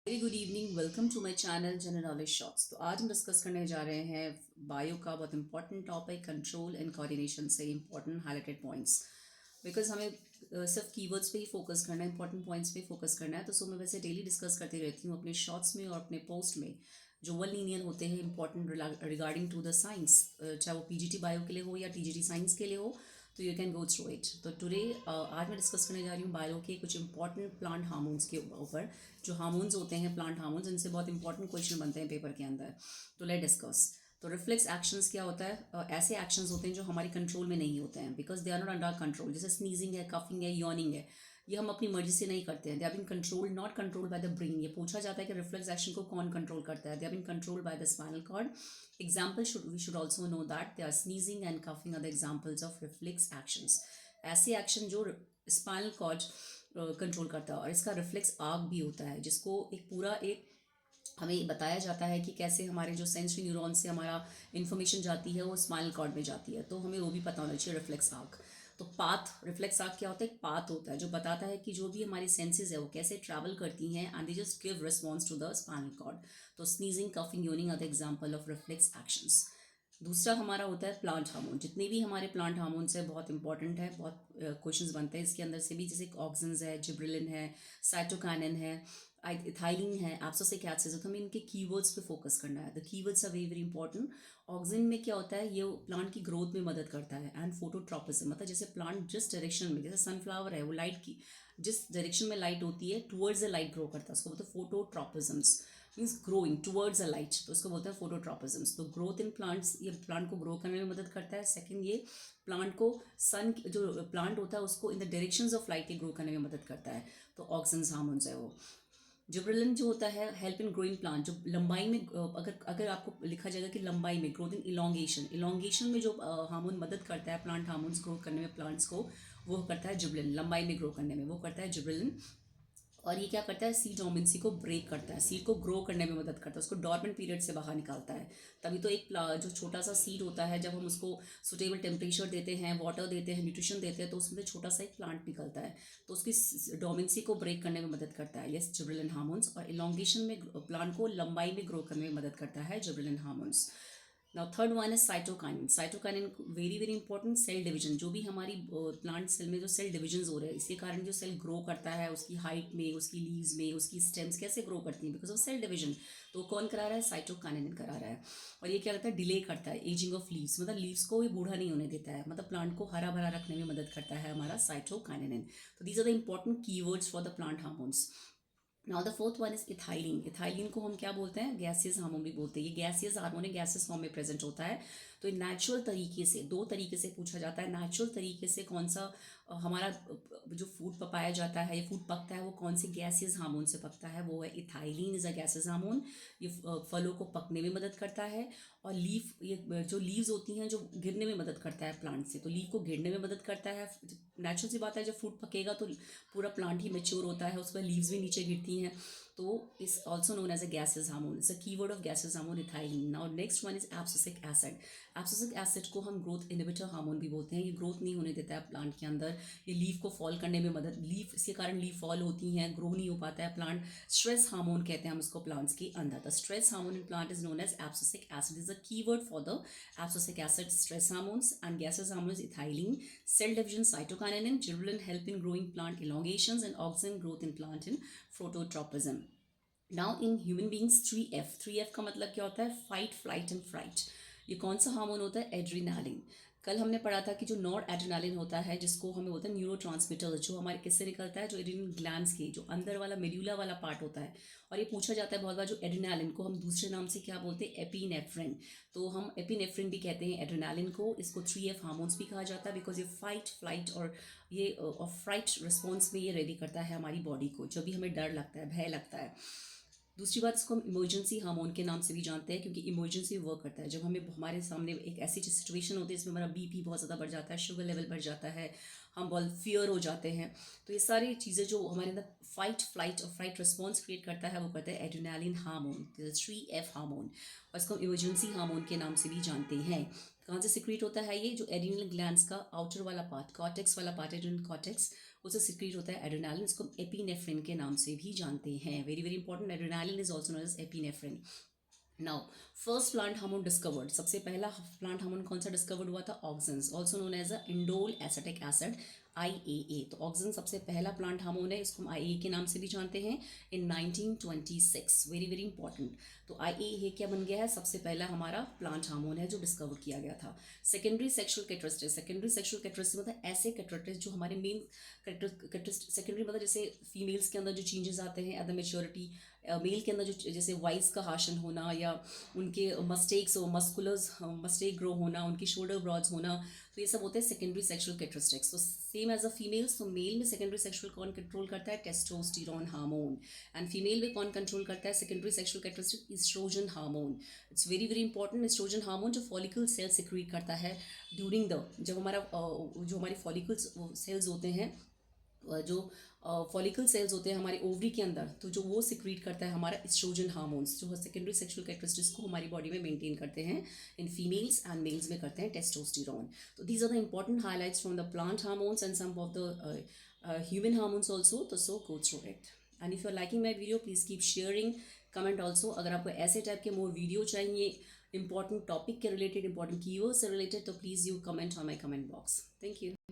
Very good evening, welcome to my channel general knowledge shorts. तो आज हम discuss करने जा रहे हैं बायो का बहुत important topic, control and coordination से इंपॉर्टेंट हाईलाइटेड पॉइंट्स। बिकॉज हमें सिर्फ कीवर्ड्स पे ही फोकस करना है, इंपॉर्टेंट पॉइंट्स पे फोकस करना है। तो सो मैं वैसे डेली डिस्कस करती रहती हूँ अपने शॉर्ट्स में और अपने पोस्ट में, जो वन लीनियर होते हैं important regarding to the science, चाहे वो पीजीटी बायो के लिए हो या टीजीटी साइंस के लिए हो, तो you can go through it. तो टुडे आज मैं डिस्कस करने जा रही हूँ बायो के कुछ इंपॉर्टेंट प्लांट हार्मोन्स के ऊपर। जो हार्मोन्स होते हैं, प्लांट हार्मोन्स, इनसे बहुत इंपॉर्टेंट क्वेश्चन बनते हैं पेपर के अंदर। तो लेट डिस्कस। तो रिफ्लेक्स एक्शंस क्या होता है? ऐसे एक्शंस होते हैं जो हमारी कंट्रोल में नहीं होते हैं, because they are not under control. जैसे स्नीजिंग है, कफिंग है, यॉर्निंग है, ये हम अपनी मर्जी से नहीं करते हैं। They are been controlled, not controlled by the brain. ये पूछा जाता है कि रिफ्लेक्स एक्शन को कौन कंट्रोल करता है? They are been controlled by the spinal cord. Example we should also know that they are sneezing and coughing are the examples of reflex actions. ऐसे एक्शन जो स्पाइनल कॉर्ड कंट्रोल करता है। और इसका रिफ्लेक्स आर्क भी होता है, जिसको एक पूरा एक हमें बताया जाता है कि कैसे हमारे जो सेंसरी न्यूरॉन से हमारा इन्फॉर्मेशन जाती है वो स्माइल कॉर्ड में जाती है। तो हमें वो भी पता होना चाहिए, रिफ्लेक्स आर्क। तो पाथ, रिफ्लेक्स आर्क क्या होता है? एक पाथ होता है जो बताता है कि जो भी हमारी सेंसेस है वो कैसे ट्रैवल करती हैं, and they just give response to the spinal cord. तो sneezing, coughing, yawning are the example of reflex actions. दूसरा हमारा होता है प्लांट हार्मोन। जितने भी हमारे प्लांट हार्मोन्स है बहुत इंपॉर्टेंट है, बहुत क्वेश्चंस बनते हैं इसके अंदर से भी। जैसे ऑक्सिन्स है, जिब्रेलिन है, साइटोकाइनिन है, इथाइलिन है, एब्सिसिक एसिड है। तो हमें इनके कीवर्ड्स पे फोकस करना है। The keywords are very very important. Auxin में क्या होता है? ये प्लांट की ग्रोथ में मदद करता है। एंड फोटोट्रॉपिज्म, मतलब जैसे प्लांट जिस डायरेक्शन में, जैसे सनफ्लावर है, वो लाइट की जिस डायरेक्शन में लाइट होती है टुवर्ड्स द लाइट ग्रो करता है, उसको बोलते हैं phototropisms. Means growing towards a light, तो उसको बोलते हैं फोटोट्रॉपिज्म्स। तो ग्रोथ इन प्लांट्स, ये प्लांट को ग्रो करने में मदद करता है। सेकंड, ये प्लांट को सन, जो प्लांट होता है उसको in the directions of light के ग्रो करने में मदद करता है। तो ऑक्सिन्स हार्मोन्स है वो। जिब्रेलिन जो होता है हेल्प इन ग्रोइंग प्लांट, जो लंबाई में, अगर अगर आपको लिखा जाएगा कि लंबाई में, ग्रोथ इन इलोंगेशन, इलोंगेशन में जो हार्मोन मदद करता है प्लांट हार्मोन्स ग्रो करने में प्लांट्स को, वो करता है जिब्रेलिन। लंबाई में ग्रो करने में वो करता है जिब्रेलिन। और ये क्या करता है? सीड डोमिनेंसी को ब्रेक करता है, सीड को ग्रो करने में मदद करता है, उसको डॉर्मेंट पीरियड से बाहर निकालता है। तभी तो एक जो छोटा सा सीड होता है, जब हम उसको सुटेबल टेम्परेचर देते हैं, वाटर देते हैं, न्यूट्रिशन देते हैं, तो उसमें से छोटा सा एक प्लांट निकलता है। तो उसकी डोमिनेंसी को ब्रेक करने में मदद करता है यस जिब्रेलिन हार्मोन्स। और इलोंगेशन में, प्लांट को लंबाई में ग्रो करने में मदद करता है gibberellin hormones. Now third one is cytokinin. Cytokinin very very important, cell division. जो भी हमारी प्लांट सेल में जो सेल डिवीजन हो रहे हैं, इसके कारण जो सेल ग्रो करता है, उसकी हाइट में, उसकी लीव्स में, उसकी स्टेम्स कैसे ग्रो करती हैं? Because of cell division. तो कौन करा रहा है? साइटोकाइनिन करा रहा है। और ये क्या करता है? डिले करता है एजिंग ऑफ लीव्स, मतलब लीव्स को ये बूढ़ा नहीं होने देता है, मतलब प्लांट को हरा भरा रखने में मदद करता है हमारा साइटोकाइनिन। तो these are the important keywords for the plant hormones. Now the fourth one is ethylene. Ethylene को हम क्या बोलते हैं? गैसियस हार्मोन भी बोलते हैं। ये गैसियस हार्मोन है, गैसियस फॉर्म में प्रेजेंट होता है। तो नेचुरल तरीके से, दो तरीके से पूछा जाता है, नेचुरल तरीके से कौन सा हमारा जो फूड पकाया जाता है, ये फूड पकता है, वो कौन से गैसियस हार्मोन से पकता है? वो है ethylene is a gaseous hormone. ये फलों को पकने में मदद करता है। और लीफ, ये जो लीव्स होती हैं, जो गिरने में मदद करता है प्लांट से, तो लीफ को गिरने में मदद करता है। नेचुरल सी बात है, जब फूड पकेगा तो पूरा प्लांट ही मेच्योर होता है, उस पर लीव्स भी नीचे गिरती हैं। तो is also known as a gases hormone. It's a keyword of gases hormone, ethylene. Now next one is abscisic acid. Abscisic acid को हम ग्रोथ इनहिबिटर हार्मोन भी बोलते हैं। ये ग्रोथ नहीं होने देता है प्लांट के अंदर, ये लीफ को फॉल करने में मदद, लीफ, इसके कारण लीफ फॉल होती हैं, ग्रो नहीं हो पाता है प्लांट। स्ट्रेस हार्मोन कहते हैं हम इसको प्लांट्स के अंदर। The stress hormone in plant is known as abscisic acid, is a keyword for the abscisic acid, stress hormones and gases hormone is ethylene, cell division cytokinin, gibberellin help in growing plant elongations, and auxin growth in plant in phototropism. Now in human beings 3F, 3F का मतलब क्या होता है? Fight, flight and fright. ये कौन सा hormone होता है? एड्रीनालिन। कल हमने पढ़ा था कि जो नॉर एड्रेनालिन होता है, जिसको हमें बोलते हैं न्यूरो ट्रांसमीटर, जो हमारे किससे निकलता है? जो एड्रीनल ग्लैंड्स के जो अंदर वाला मेड्यूला वाला पार्ट होता है। और ये पूछा जाता है बहुत बार, जो एड्रेनालिन को हम दूसरे नाम से क्या बोलते हैं? एपिनेफ्रिन। तो हम एपिनेफ्रिन भी कहते हैं एड्रेनालिन को। इसको 3F हार्मोन्स भी कहा जाता है, बिकॉज ये फाइट, फ्लाइट और ये और फ्राइट रिस्पॉन्स में ये रेडी करता है हमारी बॉडी को, जब भी हमें डर लगता है, भय लगता है। दूसरी बात, इसको हम इमरजेंसी हार्मोन के नाम से भी जानते हैं, क्योंकि इमरजेंसी वर्क करता है जब हमें, हमारे सामने एक ऐसी सिचुएशन होती है जिसमें हमारा बीपी बहुत ज़्यादा बढ़ जाता है, शुगर लेवल बढ़ जाता है, हम बहुत फियर हो जाते हैं। तो ये सारी चीज़ें जो हमारे अंदर फाइट, फ्लाइट और फ्राइट रिस्पॉन्स क्रिएट करता है, वो करता है एड्रेनालिन हार्मोन, 3F हार्मोन। और इसको हम इमरजेंसी हार्मोन के नाम से भी जानते हैं। कहाँ से सिक्रिएट होता है ये? जो एड्रिनल ग्लैंड्स का आउटर वाला पार्ट, कॉर्टेक्स वाला पार्ट, एड्रिनल कॉर्टेक्स, उसे सिक्रीट होता है एड्रेनालिन, इसको हम एपिनेफ्रिन के नाम से भी जानते हैं। Very very important, adrenaline is also known as epinephrine. Now first plant hormone discovered, सबसे पहला प्लांट हार्मोन कौन सा डिस्कवर्ड हुआ था? Auxins, also known as a indole acetic acid, IAA। तो ऑक्सिन सबसे पहला प्लांट हार्मोन है, इसको हम IAA के नाम से भी जानते हैं, इन 1926। Very very important. तो IAA क्या बन गया है? सबसे पहला हमारा प्लांट हार्मोन है जो डिस्कवर किया गया था। Secondary sexual characteristic, secondary sexual characteristic मतलब ऐसे कैरेक्टरिस्टिक जो हमारे मेन कैरेक्टरिस्टिक, सेकेंडरी मतलब जैसे फीमेल्स के अंदर जो चेंजेस आते हैं एट द मेच्योरिटी, मेल के अंदर जो जैसे वाइस का हाशन होना या उनके मस्टेक्स मस्कुलर्स मस्टेक ग्रो होना, उनकी शोल्डर ब्रॉड्स होना, तो ये सब होते हैं सेकेंडरी सेक्शुअल कैरेक्टरिस्टिक्स। तो सेम एज अ फीमेल्स, तो मेल में सेकेंडरी सेक्शुअल कौन कंट्रोल करता है? Testosterone hormone. एंड फीमेल में कौन कंट्रोल करता है secondary sexual characteristic? Estrogen hormone. It's very very important. Estrogen hormone जो फॉलिकल सेल सिक्रीट करता है ड्यूरिंग द, जब हमारा जो हमारे फॉलिकल सेल्स होते हैं, जो फॉलिकल सेल्स होते हैं हमारे ओवरी के अंदर, तो जो वो सिक्रीट करता है हमारा एस्ट्रोजन हार्मोन्स, जो सेकेंडरी सेक्शुअल कैरेक्टरिस्टिक्स को हमारी बॉडी में मेंटेन करते हैं। इन फीमेल्स एंड मेल्स में करते हैं टेस्टोस्टेरोन। तो these are the important highlights from the plant hormones and some of the human hormones also. तो so go through it, and if you are liking my video please keep sharing, comment also. अगर आपको ऐसे type के more video चाहिए important topic के related, important keywords से related, तो please you comment on my comment box. Thank you.